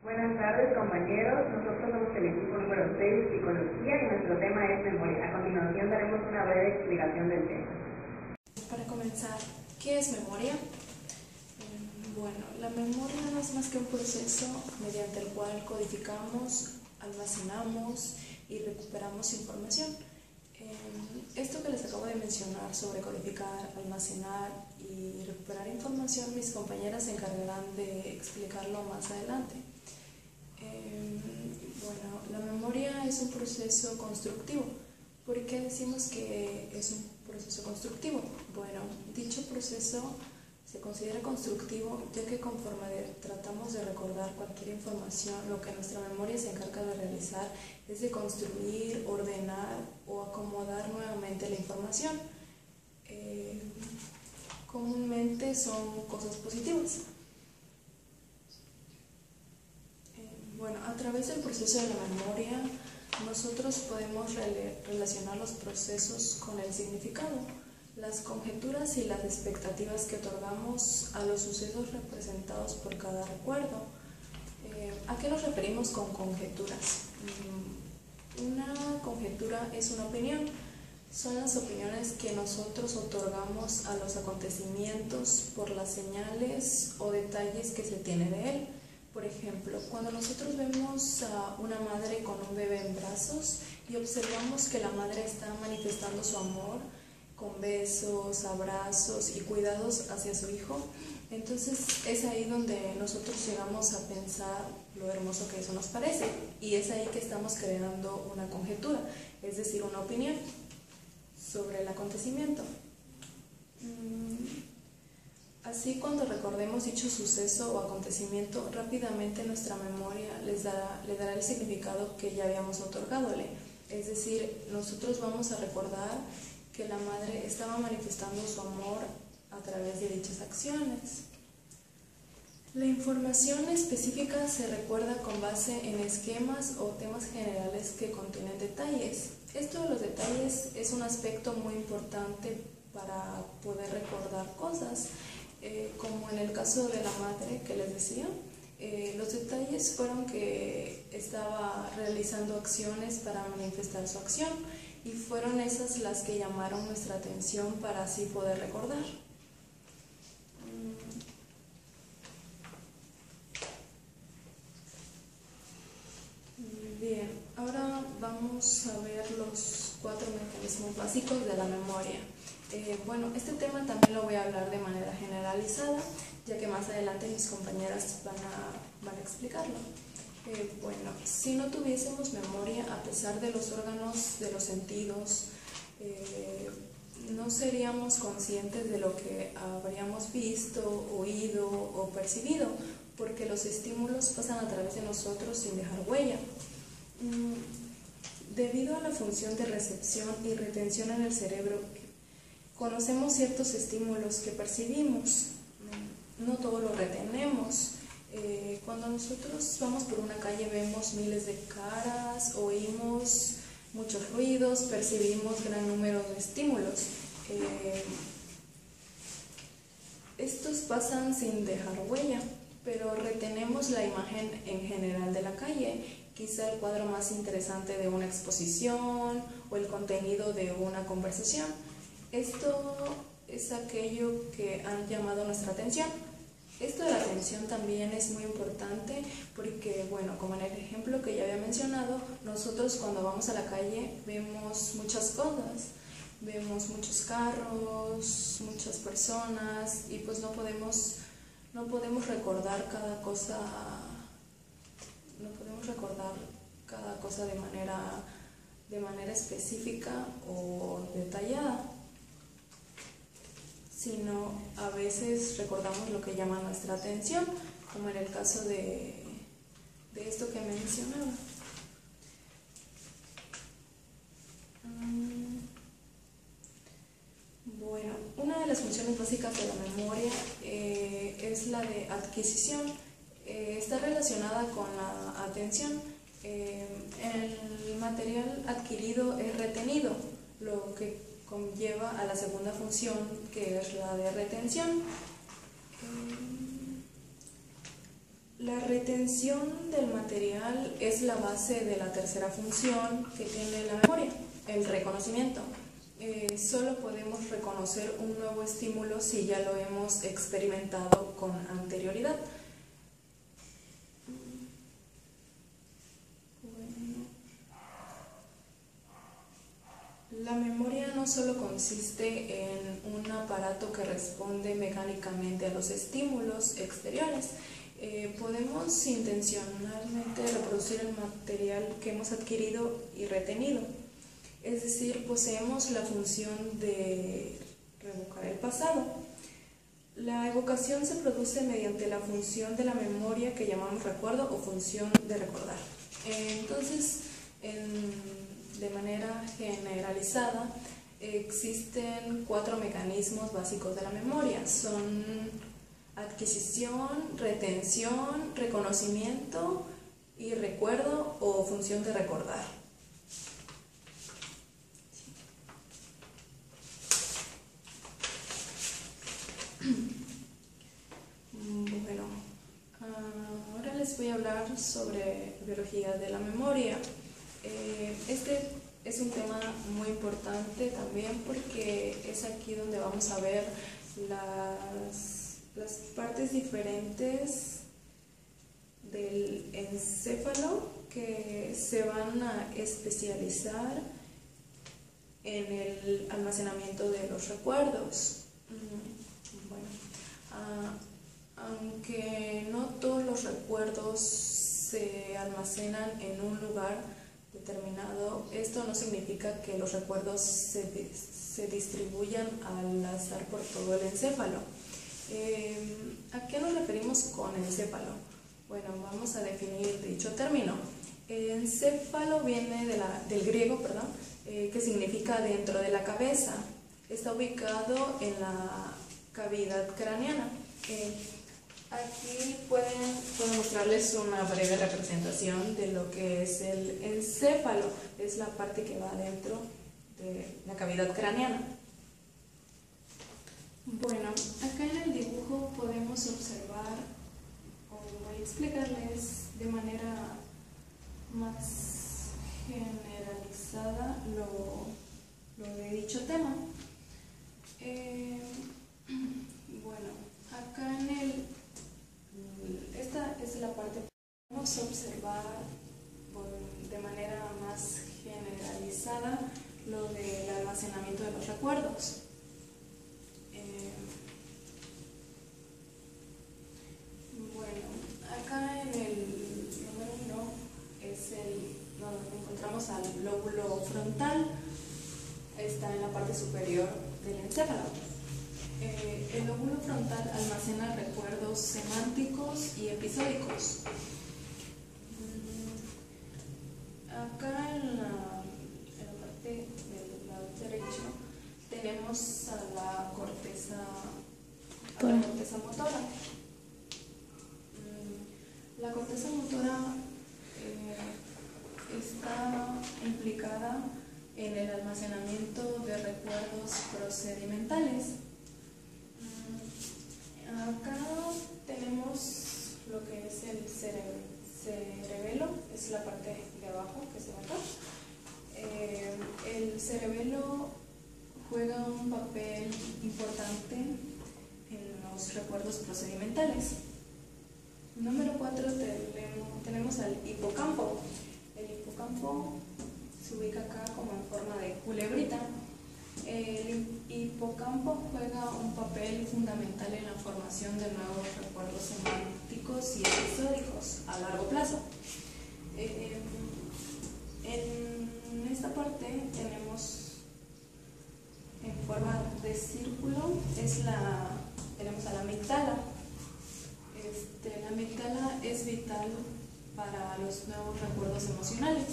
Buenas tardes, compañeros. Nosotros somos el equipo número 6 de Psicología y nuestro tema es memoria. A continuación daremos una breve explicación del tema. Para comenzar, ¿qué es memoria? Bueno, la memoria no es más que un proceso mediante el cual codificamos, almacenamos y recuperamos información. Esto que les acabo de mencionar sobre codificar, almacenar y recuperar información, mis compañeras se encargarán de explicarlo más adelante. Bueno, la memoria es un proceso constructivo. ¿Por qué decimos que es un proceso constructivo? Bueno, dicho proceso se considera constructivo ya que conforme tratamos de recordar cualquier información, lo que nuestra memoria se encarga de realizar es de construir, ordenar o acomodar nuevamente la información. Comúnmente son cosas positivas. Bueno, a través del proceso de la memoria, nosotros podemos relacionar los procesos con el significado, las conjeturas y las expectativas que otorgamos a los sucesos representados por cada recuerdo. ¿A qué nos referimos con conjeturas? Una conjetura es una opinión. Son las opiniones que nosotros otorgamos a los acontecimientos por las señales o detalles que se tiene de él. Por ejemplo, cuando nosotros vemos a una madre con un bebé en brazos y observamos que la madre está manifestando su amor con besos, abrazos y cuidados hacia su hijo, entonces es ahí donde nosotros llegamos a pensar lo hermoso que eso nos parece, y es ahí que estamos creando una conjetura, es decir, una opinión sobre el acontecimiento. Así, cuando recordemos dicho suceso o acontecimiento, rápidamente nuestra memoria le dará el significado que ya habíamos otorgadole. Es decir, nosotros vamos a recordar que la madre estaba manifestando su amor a través de dichas acciones. La información específica se recuerda con base en esquemas o temas generales que contienen detalles. Esto de los detalles es un aspecto muy importante para poder recordar cosas. Como en el caso de la madre que les decía, los detalles fueron que estaba realizando acciones para manifestar su acción, y fueron esas las que llamaron nuestra atención para así poder recordar. Bien, ahora vamos a ver los 4 mecanismos básicos de la memoria. Bueno, este tema también lo voy a hablar de manera generalizada, ya que más adelante mis compañeras van a explicarlo. Bueno, si no tuviésemos memoria, a pesar de los órganos de los sentidos, no seríamos conscientes de lo que habríamos visto, oído o percibido, porque los estímulos pasan a través de nosotros sin dejar huella. Debido a la función de recepción y retención en el cerebro, conocemos ciertos estímulos que percibimos, no todo lo retenemos. Cuando nosotros vamos por una calle vemos miles de caras, oímos muchos ruidos, percibimos gran número de estímulos. Estos pasan sin dejar huella, pero retenemos la imagen en general de la calle, quizá el cuadro más interesante de una exposición o el contenido de una conversación. Esto es aquello que han llamado nuestra atención. Esto de la atención también es muy importante porque, bueno, como en el ejemplo que ya había mencionado, nosotros cuando vamos a la calle vemos muchas cosas, vemos muchos carros, muchas personas, y pues no podemos recordar cada cosa, de manera específica o detallada, sino a veces recordamos lo que llama nuestra atención, como en el caso de esto que mencionaba. Bueno, una de las funciones básicas de la memoria es la de adquisición. Está relacionada con la atención. El material adquirido es retenido, lo que conlleva a la segunda función, que es la de retención. La retención del material es la base de la tercera función que tiene la memoria, el reconocimiento. Solo podemos reconocer un nuevo estímulo si ya lo hemos experimentado con anterioridad. La memoria no solo consiste en un aparato que responde mecánicamente a los estímulos exteriores. Podemos intencionalmente reproducir el material que hemos adquirido y retenido. Es decir, poseemos la función de revocar el pasado. La evocación se produce mediante la función de la memoria que llamamos recuerdo o función de recordar. Entonces, de manera generalizada, existen 4 mecanismos básicos de la memoria. Son adquisición, retención, reconocimiento y recuerdo o función de recordar. Bueno, ahora les voy a hablar sobre biología de la memoria. Este es un tema muy importante también porque es aquí donde vamos a ver las partes diferentes del encéfalo que se van a especializar en el almacenamiento de los recuerdos. Bueno, aunque no todos los recuerdos se almacenan en un lugar determinado, esto no significa que los recuerdos se distribuyan al azar por todo el encéfalo. ¿A qué nos referimos con encéfalo? Bueno, vamos a definir dicho término. Encéfalo viene del griego, que significa dentro de la cabeza. Está ubicado en la cavidad craneana. Aquí puedo mostrarles una breve representación de lo que es el encéfalo. Es la parte que va dentro de la cavidad craneana. Bueno, acá en el dibujo podemos observar, o voy a explicarles de manera más generalizada lo de dicho tema. Bueno, acá esta es la parte que podemos observar de manera más generalizada lo del almacenamiento de los recuerdos. Bueno, acá en el número 1 nos encontramos al lóbulo frontal. Está en la parte superior del encéfalo. El lóbulo frontal almacena recuerdos semánticos y episódicos. Acá en la parte del lado derecho tenemos a la corteza motora. La corteza motora está implicada en el almacenamiento de recuerdos procedimentales. Acá tenemos lo que es el cerebelo, es la parte de abajo que se ve acá. El cerebelo juega un papel importante en los recuerdos procedimentales. Número 4 tenemos al hipocampo. El hipocampo se ubica acá como en forma de culebrita. El hipocampo juega un papel fundamental en la formación de nuevos recuerdos semánticos y episódicos a largo plazo. En esta parte tenemos en forma de círculo, tenemos a la amígdala. La amígdala es vital para los nuevos recuerdos emocionales.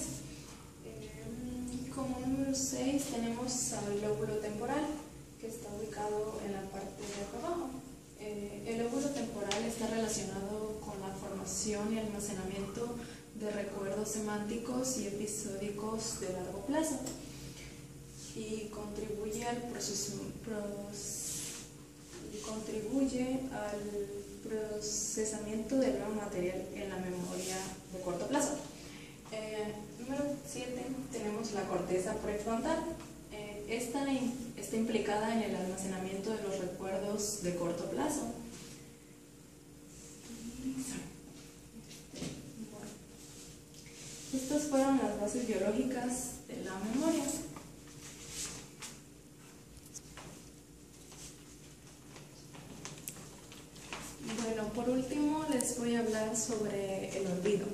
Como número 6 tenemos al lóbulo temporal, que está ubicado en la parte de abajo. El lóbulo temporal está relacionado con la formación y almacenamiento de recuerdos semánticos y episódicos de largo plazo y contribuye al contribuye al procesamiento del nuevo material en la memoria de corto plazo. Número 7, tenemos la corteza prefrontal. Esta está implicada en el almacenamiento de los recuerdos de corto plazo. Bueno, estas fueron las bases biológicas de la memoria. Bueno, por último les voy a hablar sobre el olvido.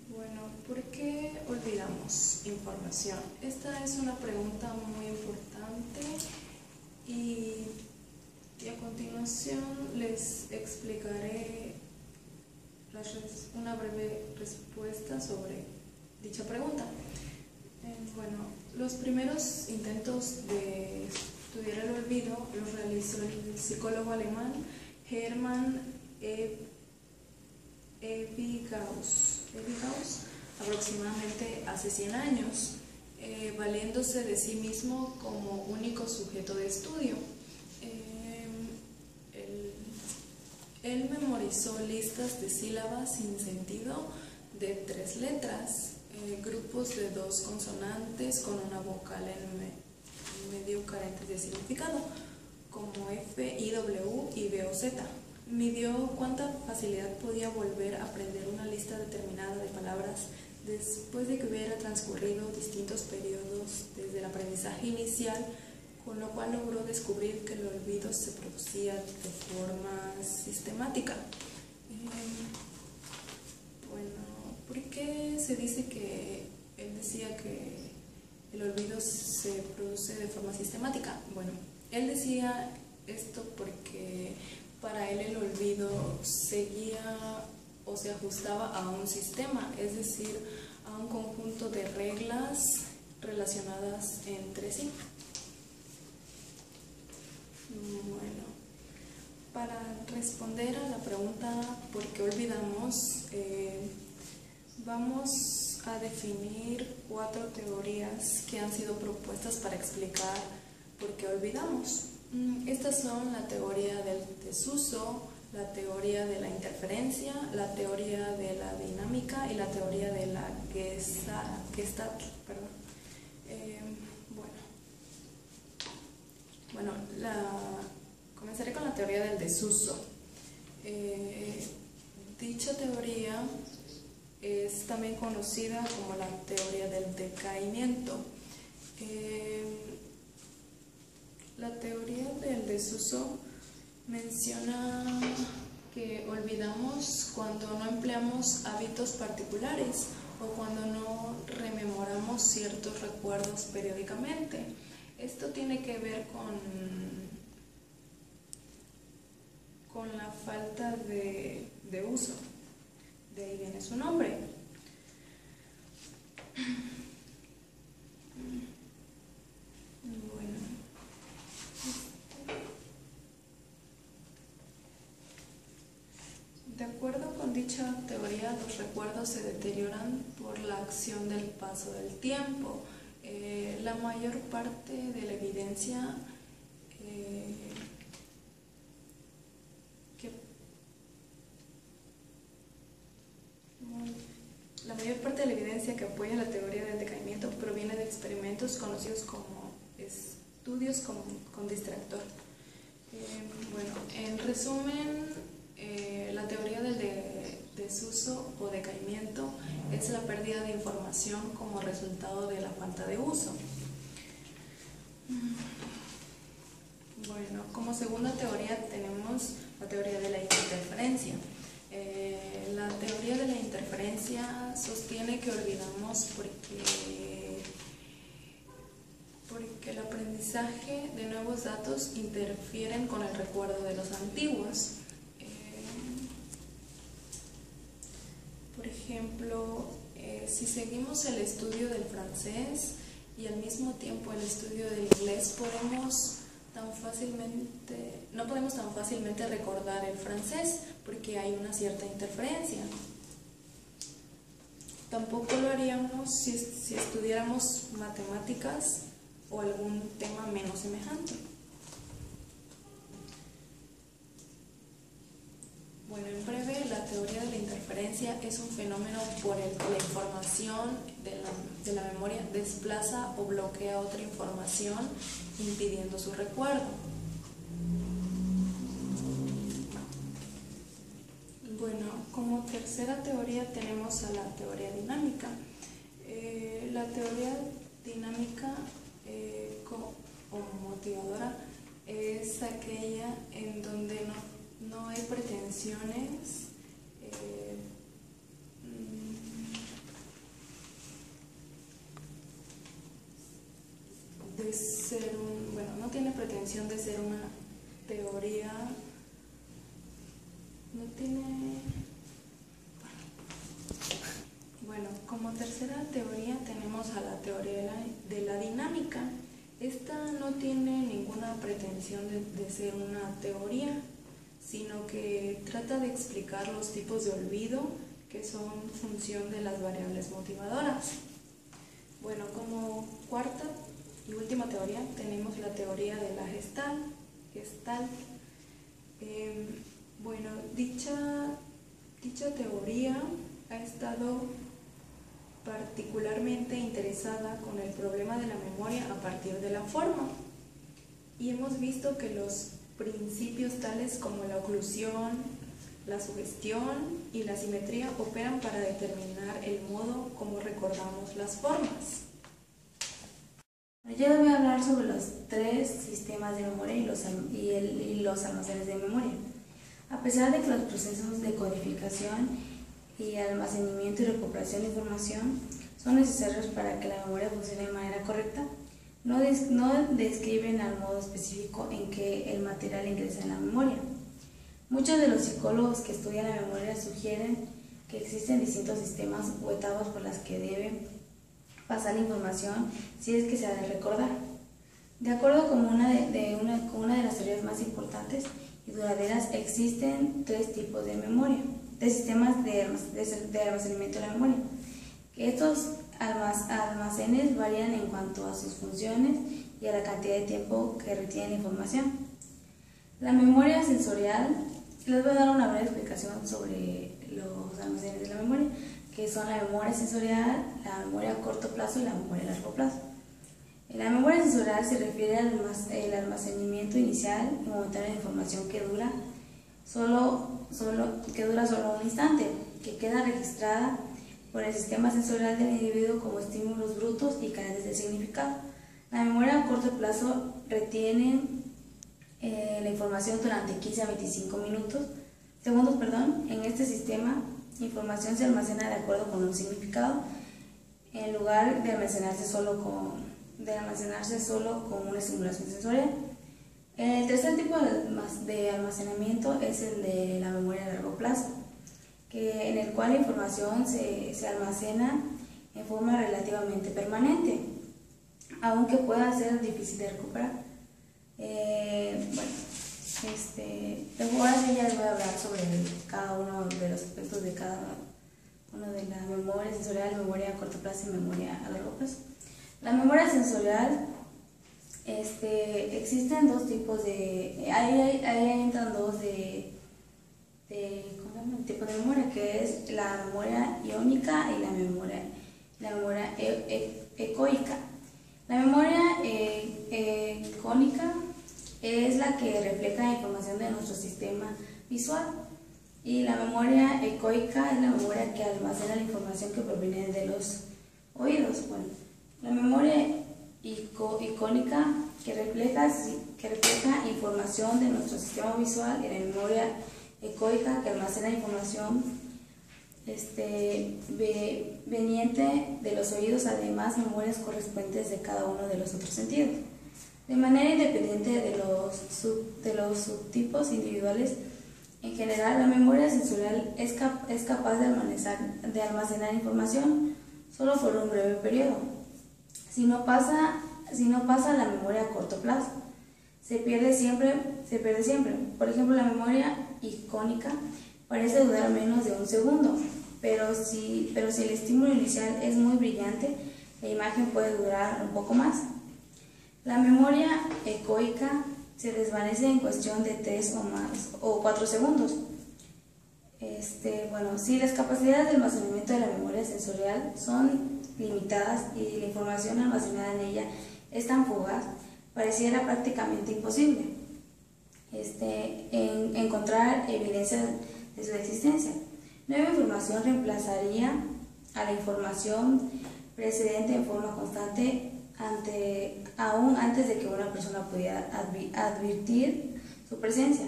Bueno, ¿por qué olvidamos información? Esta es una pregunta muy importante y a continuación les explicaré una breve respuesta sobre dicha pregunta. Bueno, los primeros intentos de estudiar el olvido los realizó el psicólogo alemán Hermann Ebbinghaus, aproximadamente hace 100 años, valiéndose de sí mismo como único sujeto de estudio. Él memorizó listas de sílabas sin sentido de 3 letras, grupos de 2 consonantes con una vocal en medio carentes de significado, como F, I, W y B o Z. Midió cuánta facilidad podía volver a aprender una lista determinada de palabras después de que hubiera transcurrido distintos periodos desde el aprendizaje inicial, con lo cual logró descubrir que el olvido se producía de forma sistemática. Bueno, ¿por qué se dice que él decía que el olvido se produce de forma sistemática? Bueno, él decía esto porque para él el olvido seguía o se ajustaba a un sistema, es decir, a un conjunto de reglas relacionadas entre sí. Bueno, para responder a la pregunta ¿por qué olvidamos? Vamos a definir 4 teorías que han sido propuestas para explicar por qué olvidamos. Estas son la teoría del desuso, la teoría de la interferencia, la teoría de la dinámica y la teoría de la Gestalt. Bueno, comenzaré con la teoría del desuso. Dicha teoría es también conocida como la teoría del decaimiento. La teoría del desuso menciona que olvidamos cuando no empleamos hábitos particulares o cuando no rememoramos ciertos recuerdos periódicamente. Esto tiene que ver con la falta de uso. De ahí viene su nombre. Bueno. De acuerdo con dicha teoría, los recuerdos se deterioran por la acción del paso del tiempo. La mayor parte de la evidencia que apoya la teoría del decaimiento proviene de experimentos conocidos como estudios con distractor. Bueno, en resumen, la teoría del desuso o decaimiento es la pérdida de información como resultado de la falta de uso. Bueno, como segunda teoría tenemos la teoría de la interferencia. La teoría de la interferencia sostiene que olvidamos porque el aprendizaje de nuevos datos interfieren con el recuerdo de los antiguos. Por ejemplo, si seguimos el estudio del francés y al mismo tiempo el estudio del inglés, no podemos tan fácilmente recordar el francés porque hay una cierta interferencia. Tampoco lo haríamos si estudiáramos matemáticas o algún tema menos semejante. Bueno, en breve, la teoría de la interferencia es un fenómeno por el que la información de la memoria desplaza o bloquea otra información, impidiendo su recuerdo. Bueno, como tercera teoría tenemos a la teoría dinámica. La teoría dinámica como motivadora es aquella en donde no hay pretensiones de ser no tiene pretensión de ser una teoría, Bueno, como tercera teoría tenemos a la teoría de la dinámica. Esta no tiene ninguna pretensión de ser una teoría, sino que trata de explicar los tipos de olvido que son función de las variables motivadoras. Bueno, como cuarta y última teoría tenemos la teoría de la Gestalt. Bueno, dicha teoría ha estado particularmente interesada con el problema de la memoria a partir de la forma, y hemos visto que los principios tales como la oclusión, la sugestión y la simetría operan para determinar el modo como recordamos las formas. Yo les voy a hablar sobre los tres sistemas de memoria y los almacenes de memoria. A pesar de que los procesos de codificación y almacenamiento y recuperación de información son necesarios para que la memoria funcione de manera correcta, no describen al modo específico en que el material ingresa en la memoria. Muchos de los psicólogos que estudian la memoria sugieren que existen distintos sistemas o etapas por las que debe pasar la información si es que se ha de recordar. De acuerdo con una de las teorías más importantes y duraderas, existen tres tipos de memoria, de sistemas de almacenamiento de la memoria. Estos almacenes varían en cuanto a sus funciones y a la cantidad de tiempo que retienen la información. La memoria sensorial, les voy a dar una breve explicación sobre los almacenes de la memoria, que son la memoria sensorial, la memoria a corto plazo y la memoria a largo plazo. La memoria sensorial se refiere al almacenamiento inicial y momentáneo de información que dura solo un instante, que queda registrada por el sistema sensorial del individuo como estímulos brutos y carentes de significado. La memoria a corto plazo retiene la información durante 15 a 25 segundos. En este sistema, la información se almacena de acuerdo con un significado, en lugar de almacenarse solo con una estimulación sensorial. El tercer tipo de almacenamiento es el de la memoria a largo plazo, en el cual la información se almacena en forma relativamente permanente, aunque pueda ser difícil de recuperar. Ahora sí ya les voy a hablar sobre cada uno de los aspectos de cada uno de la memoria sensorial, memoria a corto plazo y memoria a largo plazo. La memoria sensorial, existen dos tipos ahí entran dos tipos de memoria, que es la memoria iónica y la memoria ecoica. La memoria icónica es la que refleja la información de nuestro sistema visual, y la memoria ecoica es la memoria que almacena la información que proviene de los oídos. Bueno, la memoria icónica que refleja información de nuestro sistema visual, y la memoria ecoica que almacena información veniente de los oídos, además memorias correspondientes de cada uno de los otros sentidos. De manera independiente de los subtipos individuales, en general la memoria sensorial es capaz de almacenar información solo por un breve periodo. Si no pasa la memoria a corto plazo, se pierde siempre. Por ejemplo, la memoria icónica parece durar menos de un segundo, pero si el estímulo inicial es muy brillante, la imagen puede durar un poco más. La memoria ecoica se desvanece en cuestión de 3 o 4 segundos. Si las capacidades de almacenamiento de la memoria sensorial son limitadas y la información almacenada en ella es tan fugaz, pareciera prácticamente imposible encontrar evidencia de su existencia. Nueva información reemplazaría a la información precedente en forma constante aún antes de que una persona pudiera advertir su presencia.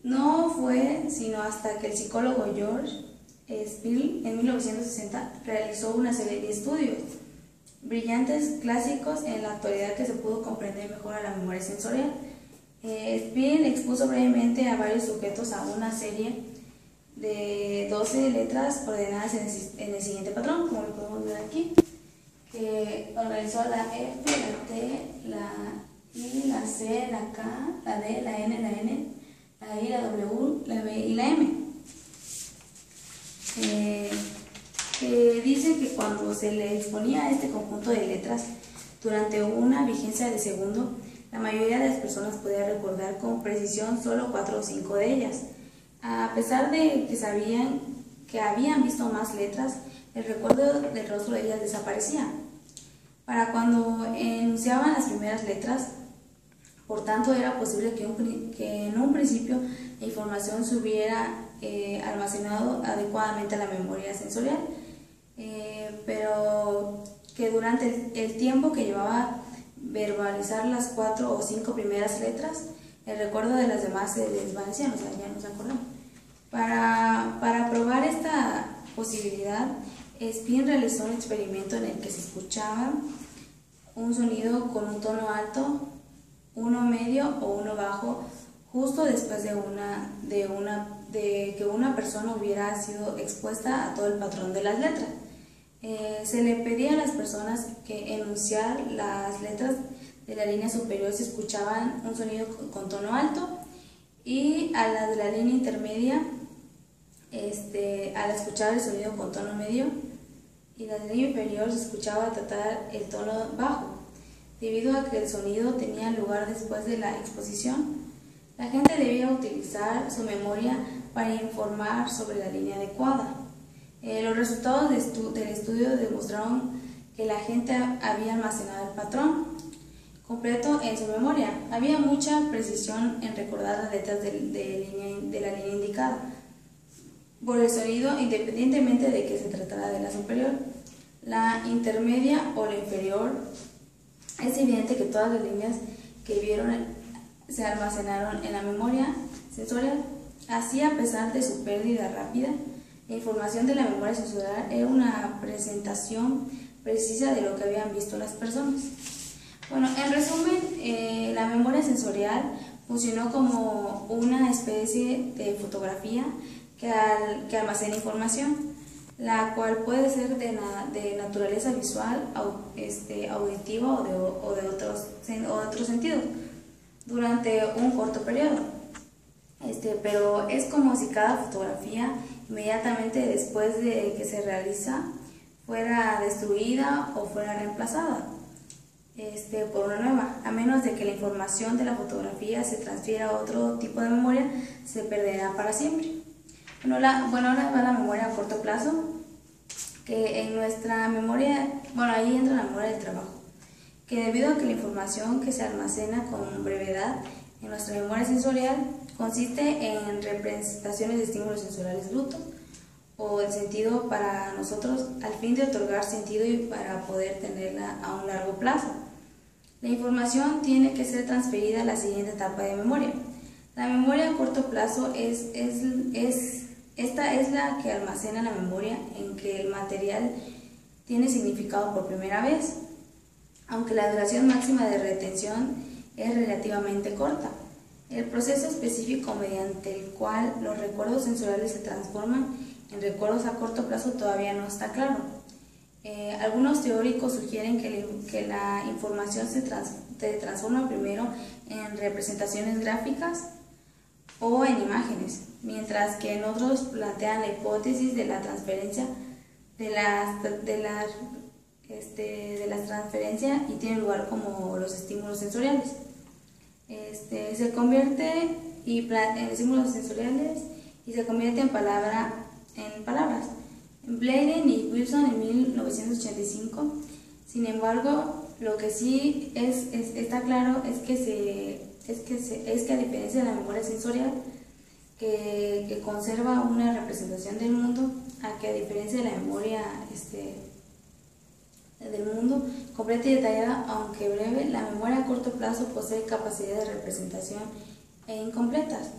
No fue sino hasta que el psicólogo George Spiel en 1960 realizó una serie de estudios brillantes clásicos en la actualidad que se pudo comprender mejor a la memoria sensorial. Spiel expuso brevemente a varios sujetos a una serie de 12 letras ordenadas en el siguiente patrón, como lo podemos ver aquí, que organizó la F, la T, la I, la C, la K, la D, la N, la I, la W, la B y la M. Que dice que cuando se le exponía a este conjunto de letras durante una vigencia de segundo, la mayoría de las personas podía recordar con precisión solo 4 o 5 de ellas. A pesar de que sabían que habían visto más letras, el recuerdo del rostro de ellas desaparecía. Para cuando enunciaban las primeras letras, por tanto, era posible que en un principio la información se hubiera almacenado adecuadamente a la memoria sensorial, pero que durante el tiempo que llevaba verbalizar las 4 o 5 primeras letras, el recuerdo de las demás se desvanecía, o sea, ya no se acordaban. Para probar esta posibilidad, Spiel realizó un experimento en el que se escuchaba un sonido con un tono alto, uno medio o uno bajo, justo después de que una persona hubiera sido expuesta a todo el patrón de las letras. Se le pedía a las personas que enunciar las letras de la línea superior si escuchaban un sonido con tono alto, y a las de la línea intermedia al escuchar el sonido con tono medio, y la línea inferior se escuchaba tratar el tono bajo. Debido a que el sonido tenía lugar después de la exposición, la gente debía utilizar su memoria para informar sobre la línea adecuada. Los resultados del estudio demostraron que la gente había almacenado el patrón completo en su memoria. Había mucha precisión en recordar las letras de la línea indicada por el sonido, independientemente de que se tratara de la superior, la intermedia o la inferior. Es evidente que todas las líneas que vieron se almacenaron en la memoria sensorial. Así, a pesar de su pérdida rápida, la información de la memoria sensorial era una presentación precisa de lo que habían visto las personas. Bueno, en resumen, la memoria sensorial funcionó como una especie de fotografía que almacena información, la cual puede ser de naturaleza visual, auditiva o de otros sentidos, durante un corto periodo. Pero es como si cada fotografía, inmediatamente después de que se realiza, fuera destruida o fuera reemplazada por una nueva, a menos de que la información de la fotografía se transfiera a otro tipo de memoria, se perderá para siempre. Ahora va la memoria a corto plazo, que en nuestra memoria, ahí entra la memoria del trabajo, que debido a que la información que se almacena con brevedad en nuestra memoria sensorial consiste en representaciones de estímulos sensoriales brutos o el sentido para nosotros al fin de otorgar sentido y para poder tenerla a un largo plazo. La información tiene que ser transferida a la siguiente etapa de memoria. La memoria a corto plazo esta es la que almacena la memoria en que el material tiene significado por primera vez, aunque la duración máxima de retención es relativamente corta. El proceso específico mediante el cual los recuerdos sensoriales se transforman en recuerdos a corto plazo todavía no está claro. Algunos teóricos sugieren que la información se transforma primero en representaciones gráficas o en imágenes, mientras que en otros plantean la hipótesis de la transferencia de las de la transferencia y tiene lugar como los estímulos sensoriales. Se convierte en estímulos sensoriales y se convierte en palabras. Blayden y Wilson en 1985. Sin embargo, lo que sí está claro es que a diferencia de la memoria sensorial, que conserva una representación del mundo, a que a diferencia de la memoria del mundo completa y detallada, aunque breve, la memoria a corto plazo posee capacidad de representación incompletas.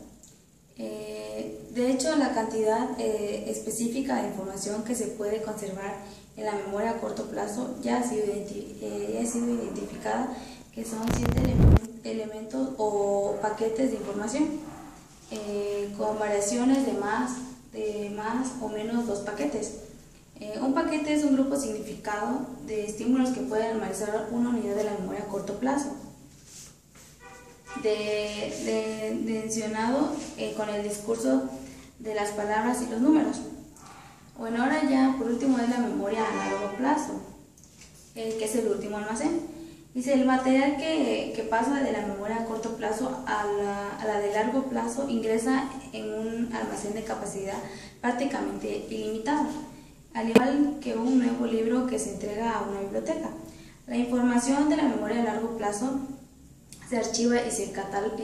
De hecho, la cantidad específica de información que se puede conservar en la memoria a corto plazo ya ha sido identificada, que son 7 elementos o paquetes de información, con variaciones de más o menos 2 paquetes. Un paquete es un grupo significado de estímulos que pueden almacenar una unidad de la memoria a corto plazo. Mencionado con el discurso de las palabras y los números. Bueno, ahora ya por último es la memoria a largo plazo, que es el último almacén. Dice, el material que pasa de la memoria a corto plazo a la de largo plazo ingresa en un almacén de capacidad prácticamente ilimitada, al igual que un nuevo libro que se entrega a una biblioteca. La información de la memoria a largo plazo se archiva y se cataloga,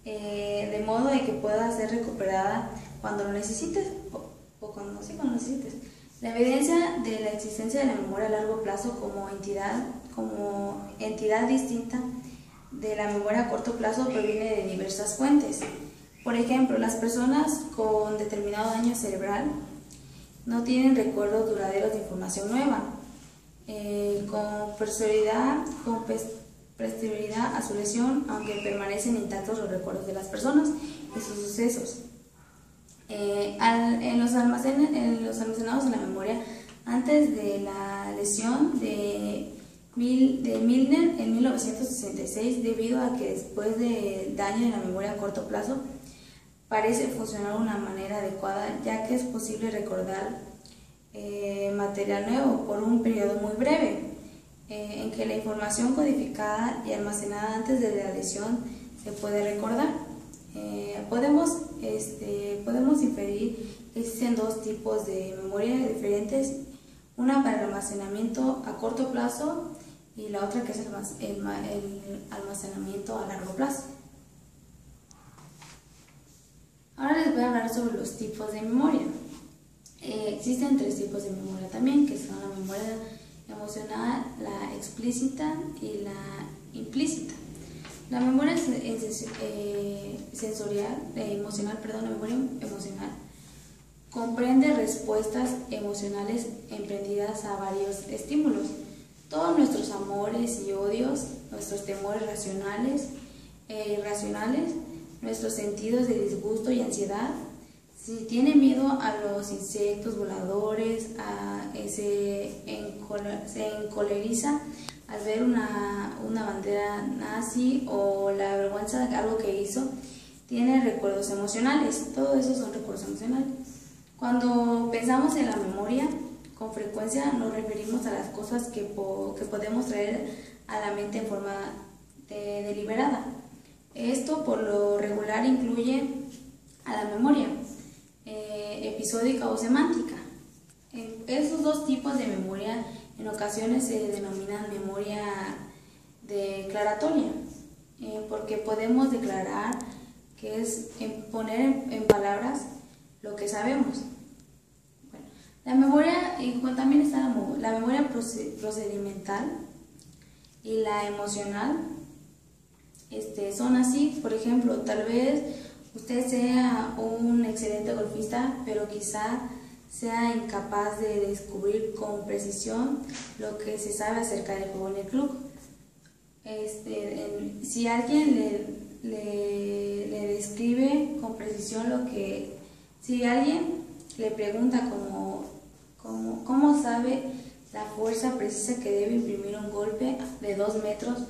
de modo de que pueda ser recuperada cuando lo necesites o cuando no necesites. La evidencia de la existencia de la memoria a largo plazo como entidad distinta de la memoria a corto plazo proviene de diversas fuentes. Por ejemplo, las personas con determinado daño cerebral no tienen recuerdos duraderos de información nueva. Con posterioridad a su lesión, aunque permanecen intactos los recuerdos de las personas y sus sucesos. En los almacenados en la memoria antes de la lesión de Milner en 1966, debido a que después del daño en la memoria a corto plazo parece funcionar de una manera adecuada, ya que es posible recordar material nuevo por un periodo muy breve, en que la información codificada y almacenada antes de la lesión se puede recordar. Podemos inferir que existen 2 tipos de memoria diferentes, una para el almacenamiento a corto plazo y la otra que es el almacenamiento a largo plazo. Ahora les voy a hablar sobre los tipos de memoria. Existen 3 tipos de memoria también, que son la memoria emocional, la explícita y la implícita. La memoria la memoria emocional comprende respuestas emocionales emprendidas a varios estímulos. Todos nuestros amores y odios, nuestros temores racionales e irracionales, nuestros sentidos de disgusto y ansiedad. Si tiene miedo a los insectos voladores, se encoleriza al ver una bandera nazi o la vergüenza de algo que hizo, tiene recuerdos emocionales. Todo eso son recuerdos emocionales. Cuando pensamos en la memoria, con frecuencia nos referimos a las cosas que podemos traer a la mente en forma deliberada. Esto por lo regular incluye a la memoria episódica o semántica. Esos 2 tipos de memoria en ocasiones se denominan memoria declaratoria, porque podemos declarar, que es poner en palabras lo que sabemos. Bueno, la memoria, también está la memoria procedimental y la emocional. Son así. Por ejemplo, tal vez usted sea un excelente golfista, pero quizá sea incapaz de descubrir con precisión lo que se sabe acerca del juego en el club. Si alguien le describe con precisión si alguien le pregunta cómo sabe la fuerza precisa que debe imprimir un golpe de 2 metros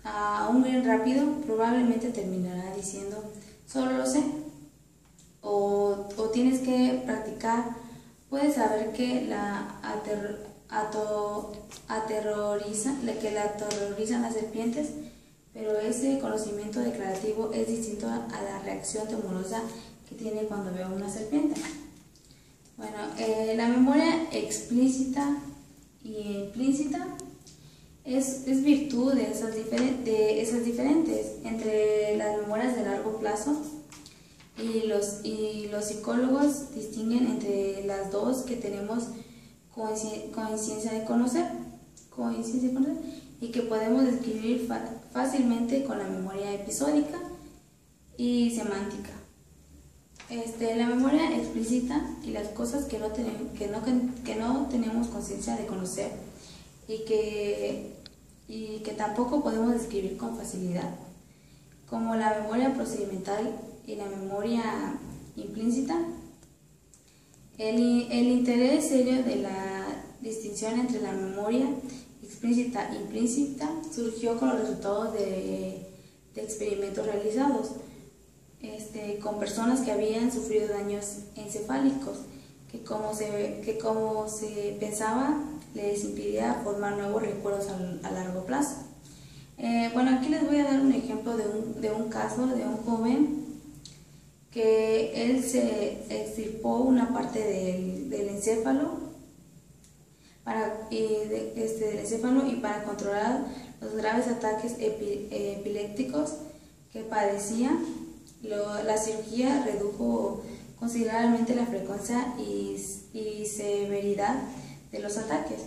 a un green rápido, probablemente terminará diciendo: solo lo sé, o tienes que practicar puede saber que aterrorizan las serpientes, pero ese conocimiento declarativo es distinto a la reacción temorosa que tiene cuando ve a una serpiente. Bueno, la memoria explícita y implícita es virtud de esas diferentes entre las memorias de largo plazo, y los psicólogos distinguen entre las dos que tenemos conciencia de conocer y que podemos describir fácilmente con la memoria episódica y semántica. La memoria explícita y las cosas que no tenemos conciencia de conocer y que tampoco podemos describir con facilidad, como la memoria procedimental y la memoria implícita. El interés serio de la distinción entre la memoria explícita e implícita surgió con los resultados de experimentos realizados con personas que habían sufrido daños encefálicos, que como se pensaba les impidía formar nuevos recuerdos a largo plazo. Bueno, aquí les voy a dar un ejemplo de un caso de un joven que él se extirpó una parte del encéfalo y para controlar los graves ataques epilépticos que padecía, la cirugía redujo considerablemente la frecuencia y severidad de los ataques,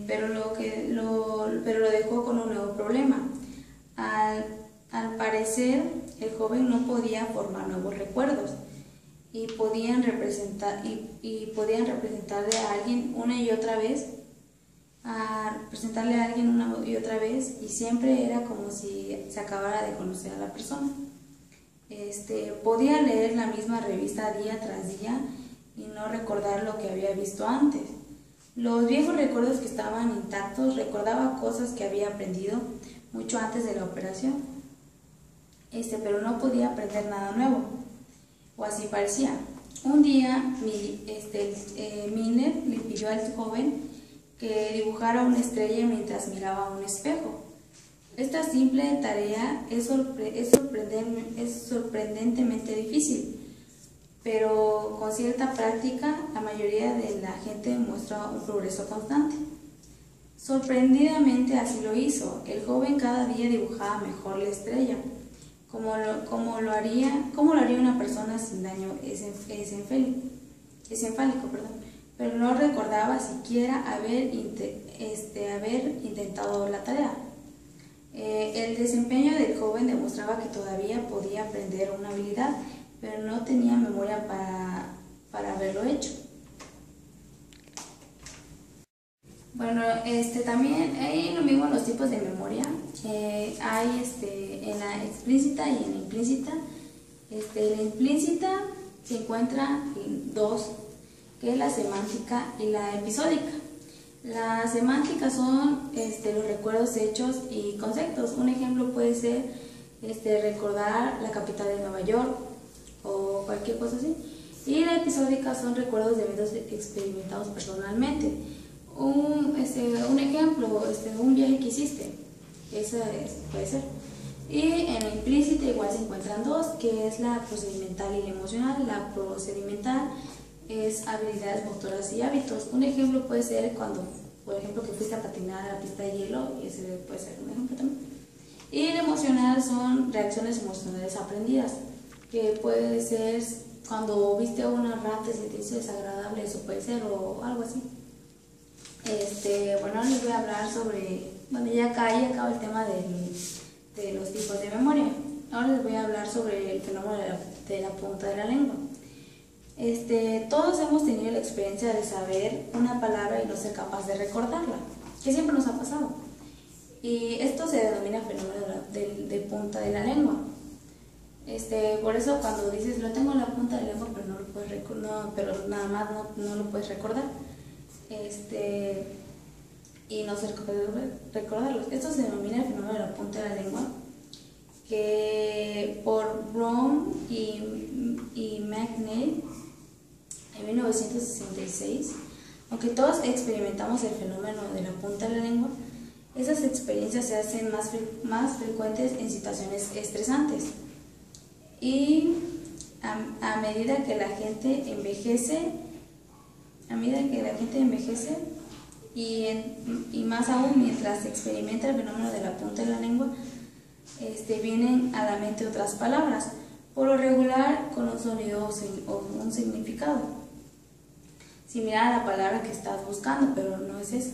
pero lo dejó con un nuevo problema. Al parecer, el joven no podía formar nuevos recuerdos y podían representarle a alguien una y otra vez, y siempre era como si se acabara de conocer a la persona. Podía leer la misma revista día tras día y no recordar lo que había visto antes. Los viejos recuerdos que estaban intactos, recordaba cosas que había aprendido mucho antes de la operación, pero no podía aprender nada nuevo, o así parecía. Un día Miner le pidió al joven que dibujara una estrella mientras miraba un espejo. Esta simple tarea es sorprendentemente difícil, pero con cierta práctica la mayoría de la gente muestra un progreso constante. Sorprendidamente así lo hizo. El joven cada día dibujaba mejor la estrella, como lo haría una persona sin daño encefálico, pero no recordaba siquiera haber intentado la tarea. El desempeño del joven demostraba que todavía podía aprender una habilidad, pero no tenía memoria para haberlo hecho. Bueno, también hay lo mismo los tipos de memoria. Hay en la explícita y en la implícita. En la implícita se encuentran dos, que es la semántica y la episódica. La semántica son los recuerdos, hechos y conceptos. Un ejemplo puede ser recordar la capital de Nueva York o cualquier cosa así. Y la episódica son recuerdos de eventos experimentados personalmente. Un ejemplo, un viaje que hiciste, eso puede ser. Y en la implícita igual se encuentran dos, que es la procedimental y la emocional. La procedimental es habilidades motoras y hábitos. Un ejemplo puede ser cuando, por ejemplo, que fuiste a patinar a la pista de hielo, y ese puede ser un ejemplo también. Y la emocional son reacciones emocionales aprendidas, que puede ser cuando viste a una rata y se te hizo desagradable, eso puede ser, o algo así. Bueno, ahora les voy a hablar sobre, ya acaba el tema de los tipos de memoria. Ahora les voy a hablar sobre el fenómeno de la punta de la lengua. Todos hemos tenido la experiencia de saber una palabra y no ser capaz de recordarla, que siempre nos ha pasado. Y esto se denomina fenómeno de punta de la lengua. Por eso cuando dices lo tengo en la punta de la lengua, pero no lo puedes pero nada más no lo puedes recordar. Y no ser capaz de recordarlos. Esto se denomina el fenómeno de la punta de la lengua, que por Brown y McNeil en 1966, aunque todos experimentamos el fenómeno de la punta de la lengua, esas experiencias se hacen más frecuentes en situaciones estresantes. Y a medida que la gente envejece, y más aún mientras se experimenta el fenómeno de la punta de la lengua, vienen a la mente otras palabras, por lo regular con un sonido o un significado similar a la palabra que estás buscando, pero no es esa.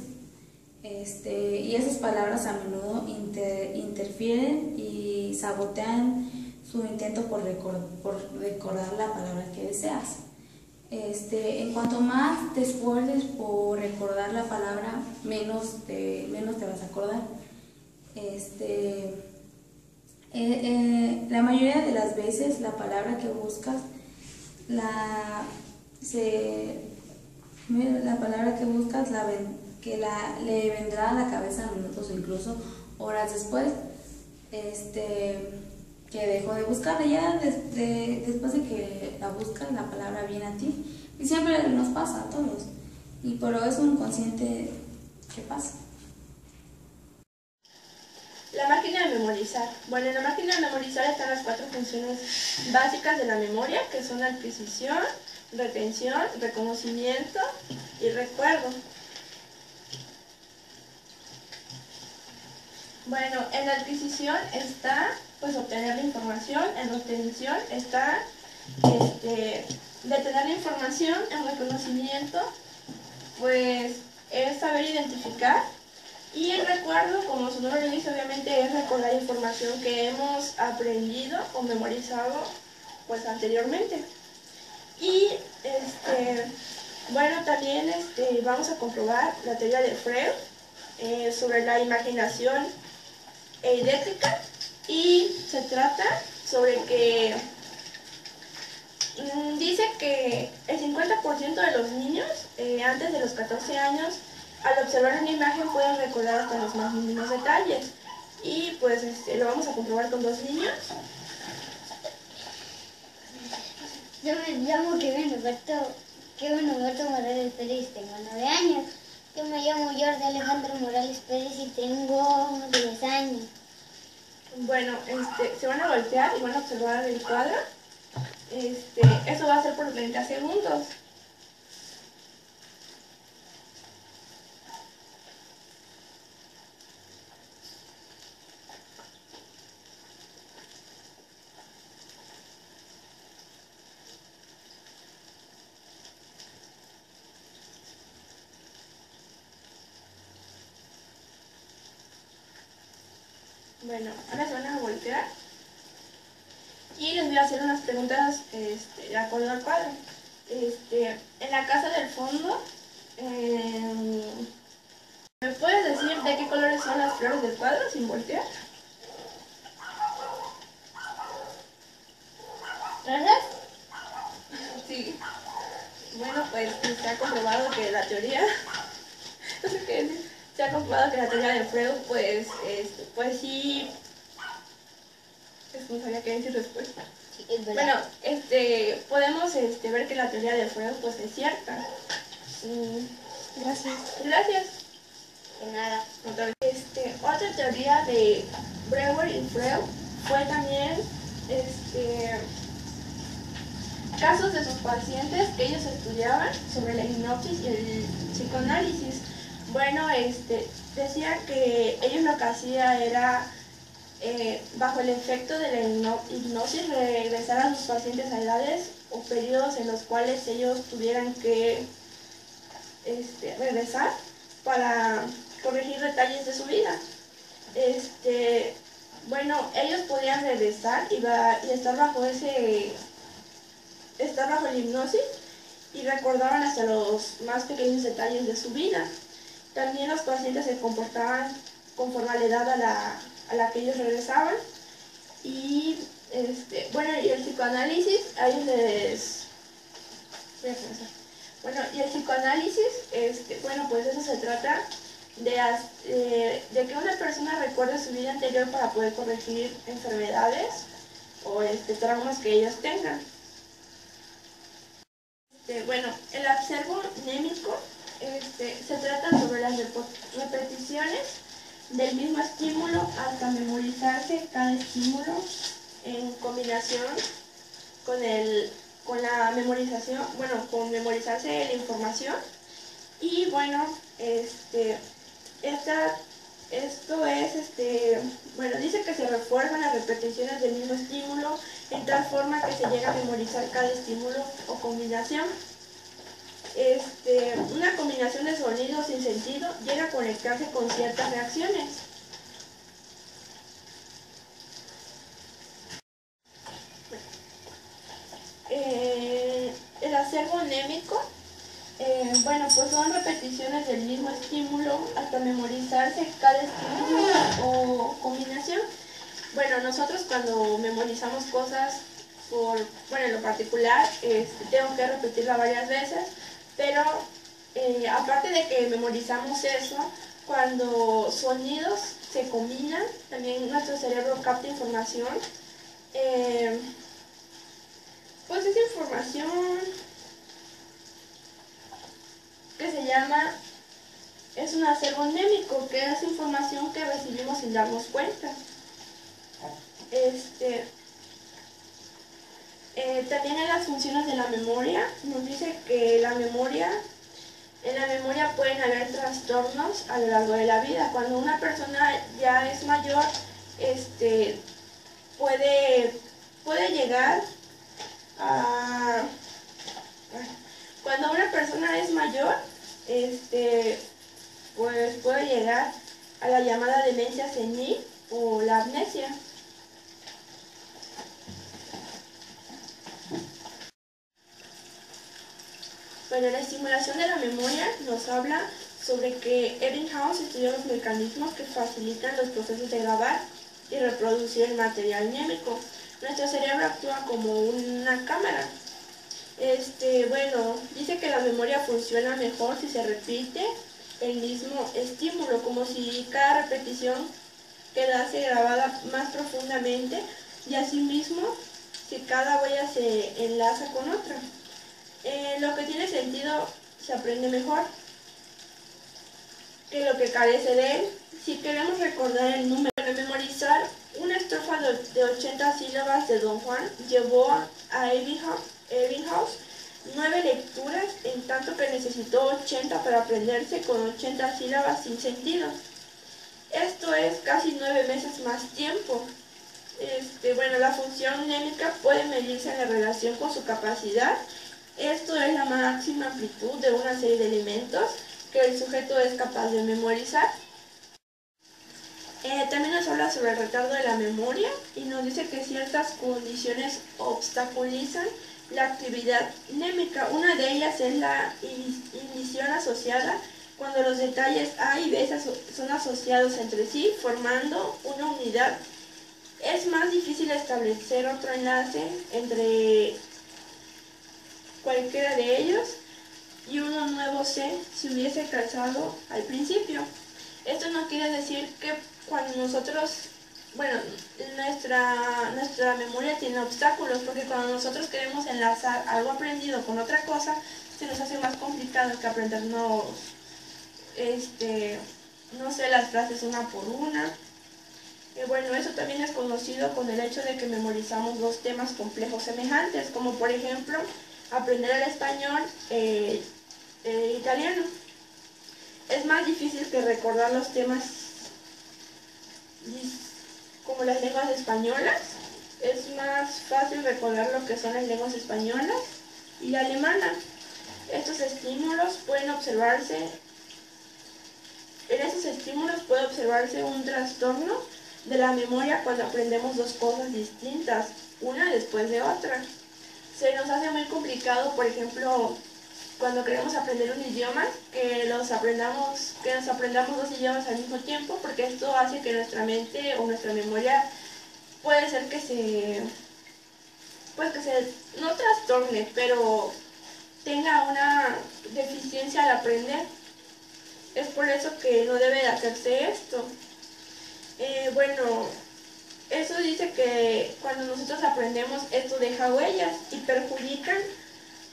Y esas palabras a menudo interfieren y sabotean su intento por recordar la palabra que deseas. En cuanto más te esfuerces por recordar la palabra, menos te vas a acordar. La mayoría de las veces la palabra que buscas le vendrá a la cabeza minutos o incluso horas después que dejó de buscarla. Ya después de que la buscas, la palabra viene a ti, y siempre nos pasa a todos, pero es un consciente que pasa. La máquina de memorizar. Bueno, en la máquina de memorizar están las 4 funciones básicas de la memoria, que son adquisición, retención, reconocimiento y recuerdo. Bueno, en la adquisición está pues obtener la información, en retención está detener la información, en reconocimiento pues es saber identificar, y el recuerdo, como su nombre lo dice, obviamente es recordar información que hemos aprendido o memorizado pues anteriormente. Y bueno, también vamos a comprobar la teoría de Freud sobre la imaginación eidética, y se trata sobre que dice que el 50% de los niños antes de los 14 años, al observar una imagen, pueden recordar hasta los más mínimos detalles. Y pues lo vamos a comprobar con 2 niños. Yo me llamo Kevin Roberto Morales Pérez, tengo 9 años. Yo me llamo Jordi Alejandro Morales Pérez y tengo 10 años. Bueno, se van a voltear y van a observar el cuadro. Eso va a ser por 30 segundos. Bueno, ahora se van a voltear y les voy a hacer unas preguntas de acuerdo al cuadro. En la casa del fondo, ¿me puedes decir de qué colores son las flores del cuadro sin voltear? ¿Rosas? Sí. Bueno, pues se ha comprobado que la teoría, no sé qué decir. Se ha comprobado que la teoría de Freud, pues sí, no sabía qué decir después. Sí, es verdad. Bueno, podemos ver que la teoría de Freud, pues es cierta. Gracias. Gracias. De nada. Otra vez. Otra teoría de Breuer y Freud fue también, casos de sus pacientes que ellos estudiaban sobre la hipnosis y el psicoanálisis. Bueno, decía que ellos lo que hacían era, bajo el efecto de la hipnosis, regresar a sus pacientes a edades o periodos en los cuales ellos tuvieran que regresar para corregir detalles de su vida. Bueno, ellos podían regresar y estar bajo la hipnosis, y recordaban hasta los más pequeños detalles de su vida. También los pacientes se comportaban conforme a la edad a la que ellos regresaban. Y bueno, y el psicoanálisis, a ellos les... Bueno, y el psicoanálisis, bueno, pues eso se trata de que una persona recuerde su vida anterior para poder corregir enfermedades o traumas que ellos tengan. Bueno, el acervo némico se trata sobre las repeticiones del mismo estímulo hasta memorizarse cada estímulo en combinación con la memorización, bueno, con memorizarse la información. Y bueno, esto es, bueno, dice que se refuerzan las repeticiones del mismo estímulo en tal forma que se llega a memorizar cada estímulo o combinación. Una combinación de sonidos sin sentido llega a conectarse con ciertas reacciones. El acervo némico, bueno, pues son repeticiones del mismo estímulo hasta memorizarse cada estímulo o combinación. Bueno, nosotros cuando memorizamos cosas, bueno, en lo particular, tengo que repetirla varias veces, pero aparte de que memorizamos eso, cuando sonidos se combinan, también nuestro cerebro capta información. Pues esa información que se llama, es un acervo némico, que es información que recibimos sin darnos cuenta. También en las funciones de la memoria, nos dice que en la memoria pueden haber trastornos a lo largo de la vida. Cuando una persona ya es mayor, puede llegar a... Cuando una persona es mayor, pues puede llegar a la llamada demencia senil o la amnesia. Bueno, la estimulación de la memoria nos habla sobre que Ebbinghaus estudió los mecanismos que facilitan los procesos de grabar y reproducir el material némico. Nuestro cerebro actúa como una cámara. Bueno, dice que la memoria funciona mejor si se repite el mismo estímulo, como si cada repetición quedase grabada más profundamente y asimismo si cada huella se enlaza con otra. Lo que tiene sentido se aprende mejor que lo que carece de él. Si queremos recordar el número, memorizar una estrofa de 80 sílabas de Don Juan llevó a Ebbinghaus 9 lecturas, en tanto que necesitó 80 para aprenderse con 80 sílabas sin sentido. Esto es casi 9 veces más tiempo. Bueno, la función némica puede medirse en la relación con su capacidad. Esto es la máxima amplitud de una serie de elementos que el sujeto es capaz de memorizar. También nos habla sobre el retardo de la memoria y nos dice que ciertas condiciones obstaculizan la actividad némica. Una de ellas es la inhibición asociada, cuando los detalles A y B son asociados entre sí, formando una unidad. Es más difícil establecer otro enlace entre cualquiera de ellos y uno nuevo C si hubiese calzado al principio. Esto no quiere decir que cuando nosotros, bueno, nuestra memoria tiene obstáculos, porque cuando nosotros queremos enlazar algo aprendido con otra cosa, se nos hace más complicado que aprendernos, no sé, las frases una por una. Bueno, eso también es conocido con el hecho de que memorizamos dos temas complejos semejantes, como por ejemplo, aprender el español e italiano. Es más difícil que recordar los temas como las lenguas españolas. Es más fácil recordar lo que son las lenguas españolas y la alemana. Estos estímulos pueden observarse, en esos estímulos puede observarse un trastorno de la memoria cuando aprendemos dos cosas distintas, una después de otra. Se nos hace muy complicado, por ejemplo, cuando queremos aprender un idioma, que nos aprendamos dos idiomas al mismo tiempo, porque esto hace que nuestra mente o nuestra memoria puede ser que se no trastorne, pero tenga una deficiencia al aprender. Es por eso que no debe de hacerse esto. Bueno, eso dice que cuando nosotros aprendemos, esto deja huellas y perjudican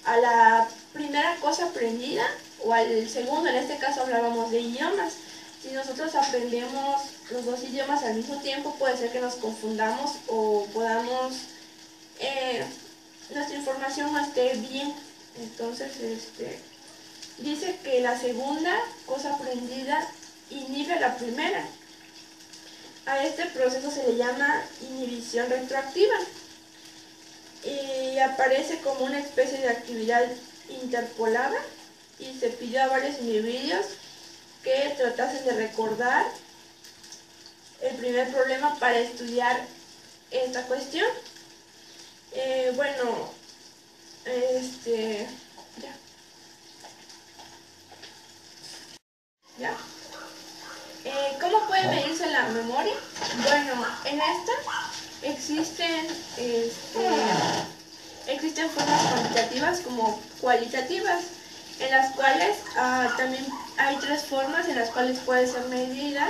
a la primera cosa aprendida o al segundo, en este caso hablábamos de idiomas. Si nosotros aprendemos los dos idiomas al mismo tiempo, puede ser que nos confundamos o podamos, nuestra información no esté bien. Entonces, dice que la segunda cosa aprendida inhibe a la primera. A este proceso se le llama inhibición retroactiva y aparece como una especie de actividad interpolada, y se pidió a varios individuos que tratasen de recordar el primer problema para estudiar esta cuestión. Ya. ¿Cómo puede medirse la memoria? Bueno, en esta existen formas cuantitativas como cualitativas, en las cuales también hay tres formas en las cuales puede ser medida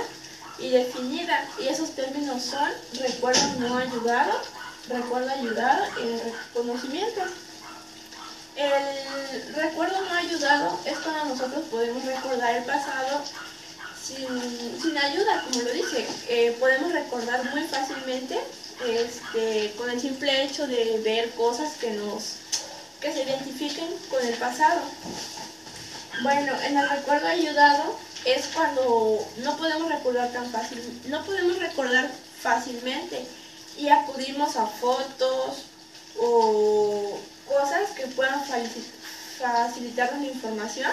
y definida, y esos términos son recuerdo no ayudado, recuerdo ayudado y reconocimiento. El recuerdo no ayudado es cuando nosotros podemos recordar el pasado sin ayuda, como lo dice. Podemos recordar muy fácilmente con el simple hecho de ver cosas que se identifiquen con el pasado. Bueno, en el recuerdo ayudado es cuando no podemos recordar fácilmente y acudimos a fotos o cosas que puedan facilitarnos la información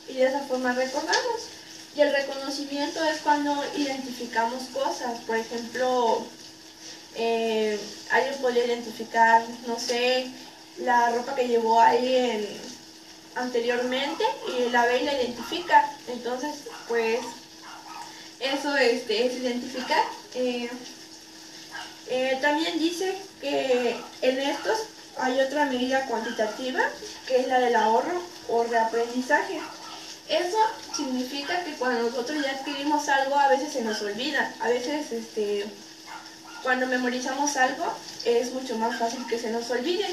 y de esa forma recordamos. Y el reconocimiento es cuando identificamos cosas. Por ejemplo, alguien podría identificar, no sé, la ropa que llevó alguien anteriormente y la ve y la identifica. Entonces, pues, eso es identificar. También dice que en estos hay otra medida cuantitativa, que es la del ahorro o reaprendizaje. Eso significa que cuando nosotros ya adquirimos algo, a veces se nos olvida. A veces, cuando memorizamos algo, es mucho más fácil que se nos olvide.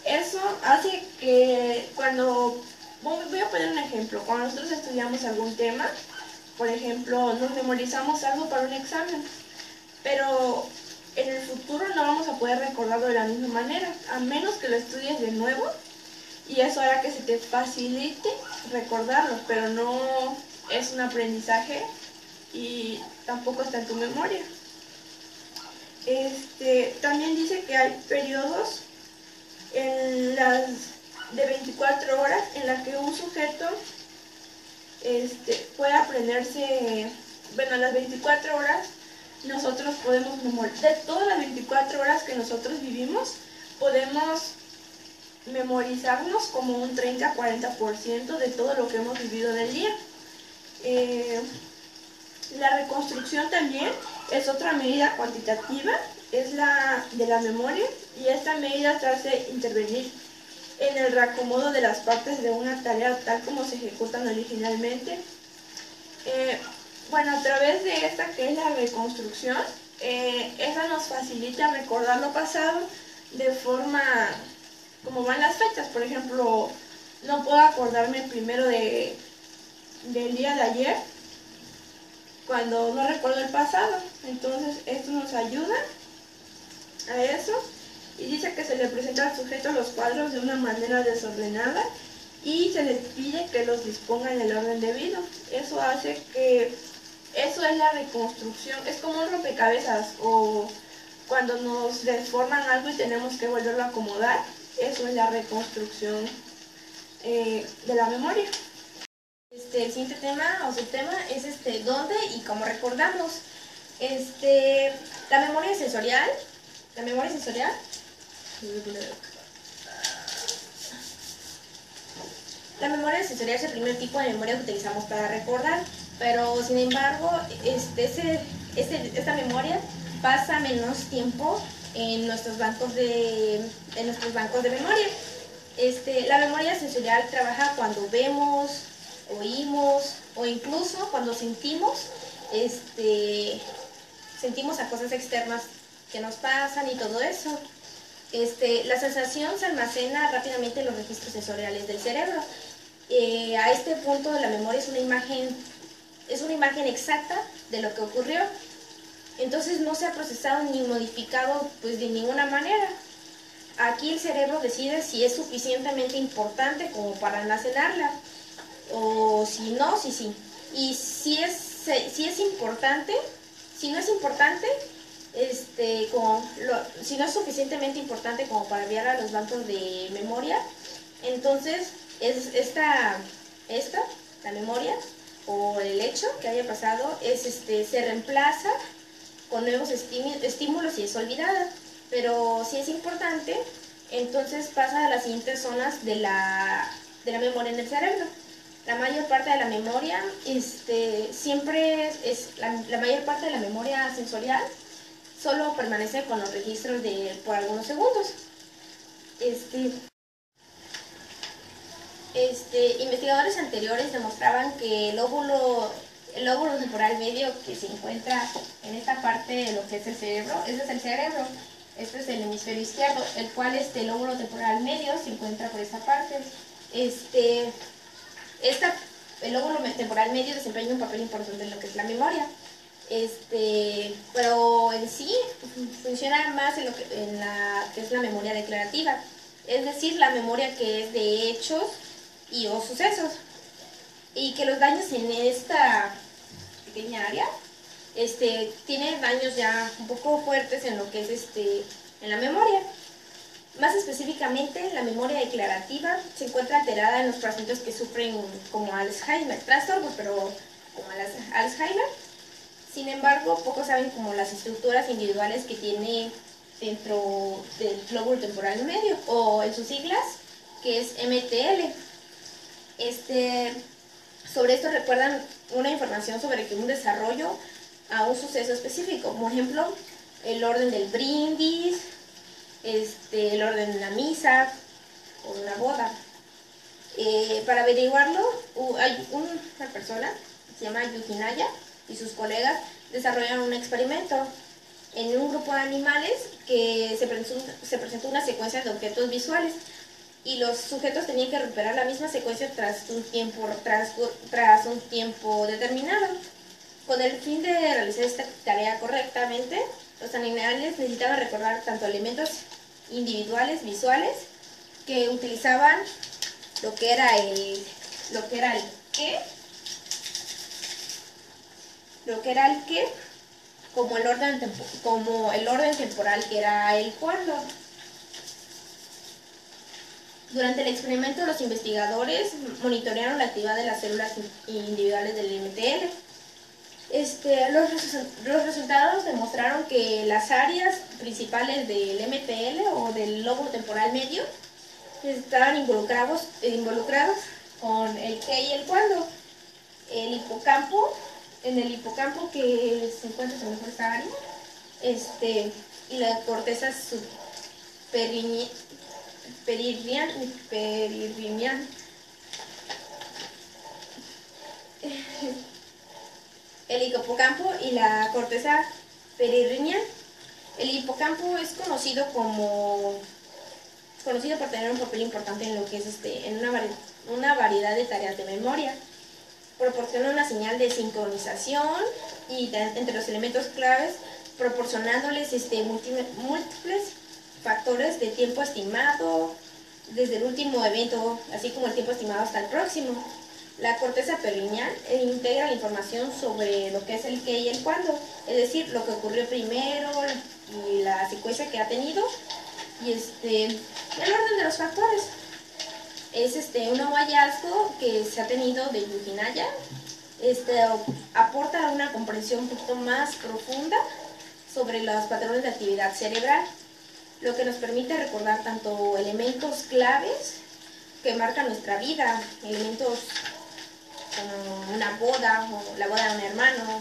Eso hace que voy a poner un ejemplo. Cuando nosotros estudiamos algún tema, por ejemplo, nos memorizamos algo para un examen, pero en el futuro no vamos a poder recordarlo de la misma manera, a menos que lo estudies de nuevo, y eso hará que se te facilite recordarlo, pero no es un aprendizaje y tampoco está en tu memoria. También dice que hay periodos en las de 24 horas en las que un sujeto puede aprenderse. Bueno, las 24 horas nosotros podemos memorizar, de todas las 24 horas que nosotros vivimos, podemos memorizarnos como un 30-40% de todo lo que hemos vivido en el día. La reconstrucción también es otra medida cuantitativa, es la de la memoria, y esta medida te hace intervenir en el reacomodo de las partes de una tarea tal como se ejecutan originalmente. Bueno, a través de esta que es la reconstrucción, esa nos facilita recordar lo pasado de forma como van las fechas. Por ejemplo, no puedo acordarme primero del día de ayer cuando no recuerdo el pasado. Entonces esto nos ayuda a eso, y dice que se le presenta al sujeto los cuadros de una manera desordenada y se le pide que los disponga en el orden debido. Eso hace que, eso es la reconstrucción, es como un rompecabezas, o cuando nos deforman algo y tenemos que volverlo a acomodar. Eso es la reconstrucción de la memoria. El siguiente tema o subtema es dónde y cómo recordamos. La memoria sensorial. La memoria sensorial. La memoria sensorial es el primer tipo de memoria que utilizamos para recordar, pero sin embargo, esta memoria pasa menos tiempo en nuestros bancos de memoria. La memoria sensorial trabaja cuando vemos, oímos o incluso cuando sentimos a cosas externas que nos pasan y todo eso. La sensación se almacena rápidamente en los registros sensoriales del cerebro. A este punto la memoria es una imagen exacta de lo que ocurrió. Entonces no se ha procesado ni modificado pues de ninguna manera. Aquí el cerebro decide si es suficientemente importante como para almacenarla o si no, si sí. Y si es importante, si no es importante, si no es suficientemente importante como para enviar a los bancos de memoria, entonces la memoria o el hecho que haya pasado se reemplaza con nuevos estímulos y es olvidada. Pero si es importante, entonces pasa a las siguientes zonas de la memoria en el cerebro. La mayor parte de la memoria siempre es la mayor parte de la memoria sensorial solo permanece con los registros por algunos segundos. Investigadores anteriores demostraban que el lóbulo temporal medio que se encuentra en esta parte de lo que es el cerebro, este es el cerebro, este es el hemisferio izquierdo, el cual el lóbulo temporal medio se encuentra por esta parte. El lóbulo temporal medio desempeña un papel importante en lo que es la memoria. Pero en sí funciona más en la que es la memoria declarativa, es decir, la memoria que es de hechos y o sucesos, y que los daños en esta pequeña área tiene daños ya un poco fuertes en lo que es en la memoria. Más específicamente, la memoria declarativa se encuentra alterada en los pacientes que sufren como Alzheimer, trastornos, pero como Alzheimer. Sin embargo, pocos saben como las estructuras individuales que tiene dentro del lóbulo temporal medio, o en sus siglas, que es MTL. Sobre esto recuerdan una información sobre que un desarrollo a un suceso específico, por ejemplo, el orden del brindis, el orden de la misa o una boda. Para averiguarlo, hay una persona que se llama Yuji Naya y sus colegas desarrollaron un experimento en un grupo de animales que se presentó una secuencia de objetos visuales y los sujetos tenían que recuperar la misma secuencia tras un tiempo determinado. Con el fin de realizar esta tarea correctamente, los animales necesitaban recordar tanto elementos individuales visuales que utilizaban lo que era el qué, como el orden temporal que era el cuándo. Durante el experimento, los investigadores monitorearon la actividad de las células individuales del MTL. Los resultados demostraron que las áreas principales del MTL o del lóbulo temporal medio estaban involucrados con el qué y el cuándo. En el hipocampo que se encuentra sobre esta área, y la corteza perirriniana. El hipocampo y la corteza perirriniana. El hipocampo es conocido por tener un papel importante en lo que es en una variedad de tareas de memoria. Proporciona una señal de sincronización entre los elementos claves, proporcionándoles múltiples factores de tiempo estimado desde el último evento, así como el tiempo estimado hasta el próximo. La corteza perirriniana integra la información sobre lo que es el qué y el cuándo, es decir, lo que ocurrió primero y la secuencia que ha tenido y el orden de los factores. Es un nuevo hallazgo que se ha tenido de Yuji Naya. Aporta una comprensión un poquito más profunda sobre los patrones de actividad cerebral, lo que nos permite recordar tanto elementos claves que marcan nuestra vida, elementos como una boda o la boda de un hermano,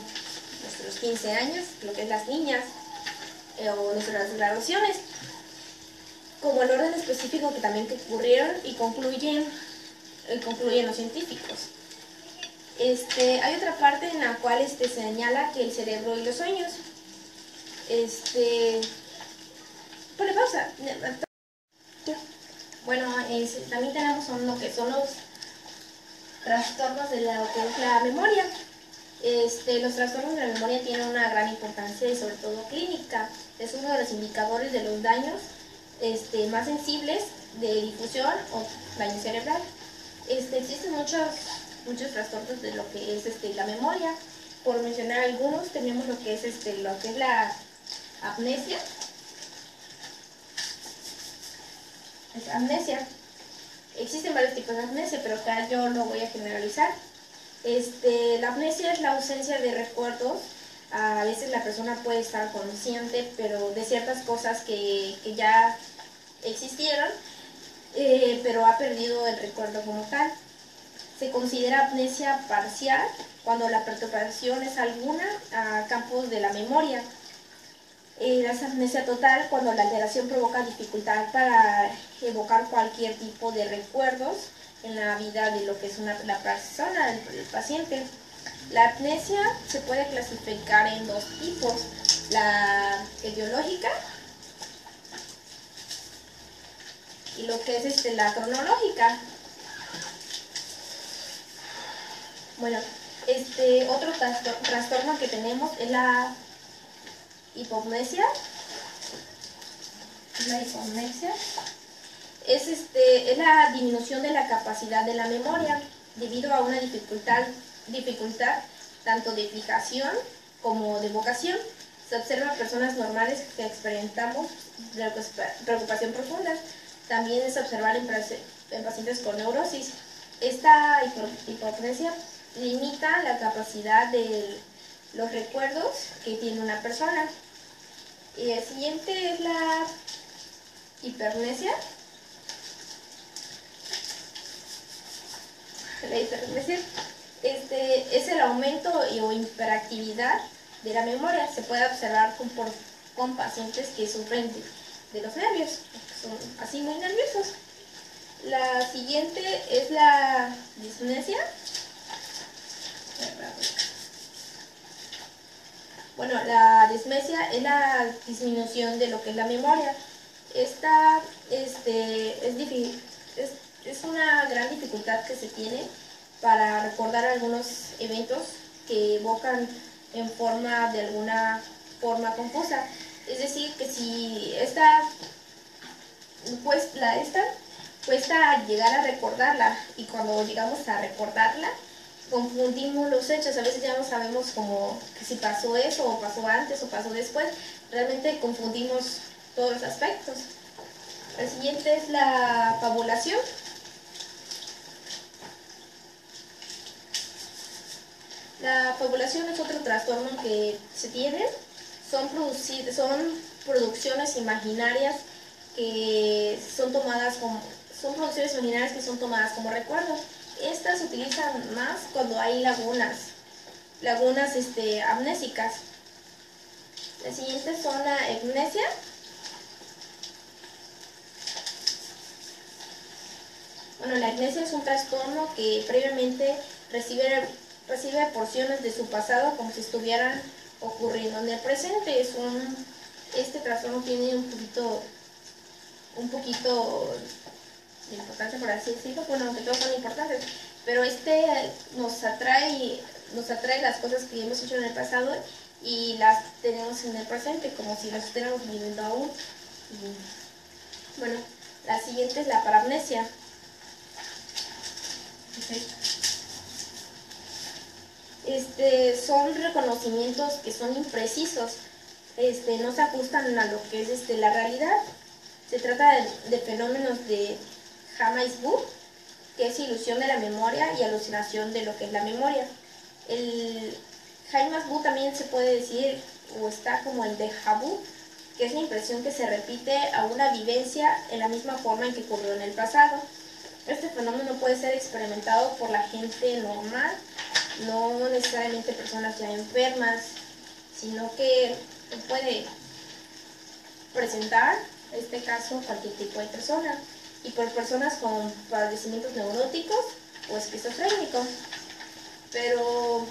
nuestros 15 años, lo que es las niñas, o nuestras graduaciones, como el orden específico que también ocurrieron y concluyen los científicos. Hay otra parte en la cual se señala que el cerebro y los sueños. Ponle pausa. Bueno, también tenemos lo que son los trastornos de lo que es la memoria. Los trastornos de la memoria tienen una gran importancia y sobre todo clínica. Es uno de los indicadores de los daños más sensibles de difusión o daño cerebral. Existen muchos trastornos de lo que es la memoria. Por mencionar algunos, tenemos lo que es la amnesia. Es amnesia. Existen varios tipos de amnesia, pero acá yo lo voy a generalizar. La amnesia es la ausencia de recuerdos. A veces la persona puede estar consciente, pero de ciertas cosas que ya existieron, pero ha perdido el recuerdo como tal. Se considera amnesia parcial cuando la perturbación es alguna a campos de la memoria. Es amnesia total cuando la alteración provoca dificultad para evocar cualquier tipo de recuerdos en la vida de lo que es la persona, el paciente. La amnesia se puede clasificar en dos tipos: la etiológica y lo que es la cronológica. Bueno, otro trastorno que tenemos es la hipognesia. La hipognesia es la disminución de la capacidad de la memoria debido a una dificultad tanto de fijación como de evocación. Se observa en personas normales que experimentamos preocupación profunda. También es observar en pacientes con neurosis. Esta hipognesia limita la capacidad de los recuerdos que tiene una persona. Y el siguiente es la hipermnesia. La hipermnesia es el aumento o hiperactividad de la memoria. Se puede observar con pacientes que sufren de los nervios, que son así muy nerviosos. La siguiente es la dismnesia. Bueno, la dismnesia es la disminución de lo que es la memoria. Esta es una gran dificultad que se tiene para recordar algunos eventos que evocan en forma de alguna forma confusa. Es decir, que si cuesta llegar a recordarla, y cuando llegamos a recordarla confundimos los hechos. A veces ya no sabemos como que si pasó eso o pasó antes o pasó después. Realmente confundimos todos los aspectos. El siguiente es la fabulación. La fabulación es otro trastorno que se tiene. Son producciones imaginarias que son tomadas como recuerdos. Estas se utilizan más cuando hay lagunas amnésicas. Las siguientes son la hipognesia. Bueno, la hipognesia es un trastorno que previamente recibe porciones de su pasado como si estuvieran ocurriendo en el presente. Este trastorno tiene un poquito de importancia, por así decirlo. Bueno, aunque todos son importantes, pero nos atrae las cosas que hemos hecho en el pasado y las tenemos en el presente como si las estuviéramos viviendo aún. Bueno, la siguiente es la paramnesia. Son reconocimientos que son imprecisos, no se ajustan a lo que es la realidad. Se trata de fenómenos de James-Burg, que es ilusión de la memoria y alucinación de lo que es la memoria. El James-Burg también se puede decir, o está como el déjà vu, que es la impresión que se repite a una vivencia en la misma forma en que ocurrió en el pasado. Este fenómeno puede ser experimentado por la gente normal, no necesariamente personas ya enfermas, sino que puede presentar, en este caso, cualquier tipo de persona, y por personas con padecimientos neuróticos o esquizofrénicos. Pero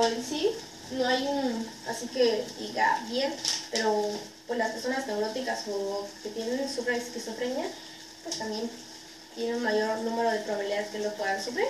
en sí no hay así que diga bien, pero pues las personas neuróticas o que sufren esquizofrenia, pues también tienen un mayor número de probabilidades que lo puedan sufrir.